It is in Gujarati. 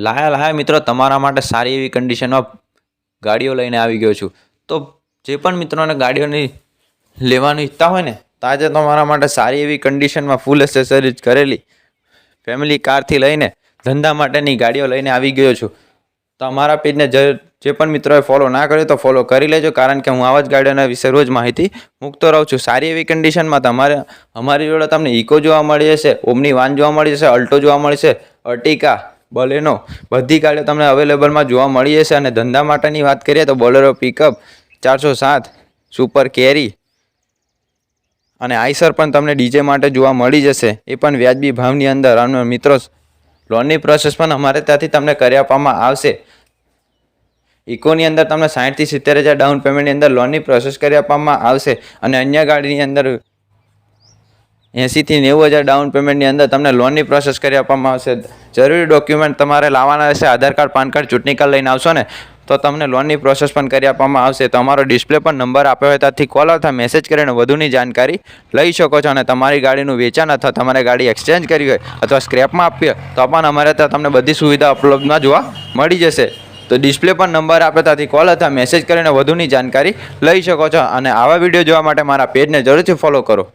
લાયા મિત્રો તમારા માટે સારી એવી કન્ડિશનમાં ગાડીઓ લઈને આવી ગયો છું. તો જે પણ મિત્રોને ગાડીઓની લેવાની ઈચ્છા હોય ને તો આજે તમારા માટે સારી એવી કન્ડિશનમાં ફૂલ એસેસરીઝ કરેલી ફેમિલી કારથી લઈને ધંધા માટેની ગાડીઓ લઈને આવી ગયો છું. તો અમારા પેજને જે પણ મિત્રોએ ફોલો ના કર્યો તો ફોલો કરી લેજો, કારણ કે હું આવા જ ગાડીઓના વિશે રોજ માહિતી મૂકતો રહું છું. સારી એવી કન્ડિશનમાં અમારી જોડે તમને ઇકો જોવા મળી જશે, ઓમની વાન જોવા મળી જશે, અલ્ટો જોવા મળી જશે, અર્ટિકા, બલેનો, બધી ગાડીઓ તમને અવેલેબલમાં જોવા મળી જશે. અને ધંધા માટેની વાત કરીએ તો બોલેરો પિકઅપ 407, સુપર કેરી અને આઈસર પણ તમને ડીજે માટે જોવા મળી જશે, એ પણ વ્યાજબી ભાવની અંદર. અને મિત્રો લોનની પ્રોસેસ પણ અમારે ત્યાંથી તમને કરી આપવામાં આવશે. ઇકોની અંદર તમને 60 થી 70 હજાર ડાઉન પેમેન્ટની અંદર લોનની પ્રોસેસ કરી આપવામાં આવશે. અને અન્ય ગાડીની અંદર 80 થી 90 હજાર ડાઉન પેમેન્ટની અંદર તમને લોનની પ્રોસેસ કરી આપવામાં આવશે. જરૂરી ડોક્યુમેન્ટ તમારે લાવવાના રહેશે. આધાર કાર્ડ, પાન કાર્ડ, ચૂંટણી કાર્ડ લઈને આવશો ને તો તમને લોનની પ્રોસેસ પણ કરી આપવામાં આવશે. તમારો ડિસ્પ્લે પર નંબર આપ્યો હોય ત્યાંથી કોલ અથવા મેસેજ કરીને વધુની જાણકારી લઈ શકો છો. અને તમારી ગાડીનું વેચાણ અથવા તમારે ગાડી એક્સચેન્જ કરવી હોય અથવા સ્ક્રેપમાં આપવી હોય તો પણ અમારે ત્યાં તમને બધી સુવિધા ઉપલબ્ધમાં જોવા મળી જશે. તો ડિસ્પ્લે પર નંબર આપે ત્યાંથી કોલ અથવા મેસેજ કરીને વધુની જાણકારી લઈ શકો છો. અને આવા વિડીયો જોવા માટે મારા પેજને જરૂરથી ફોલો કરો.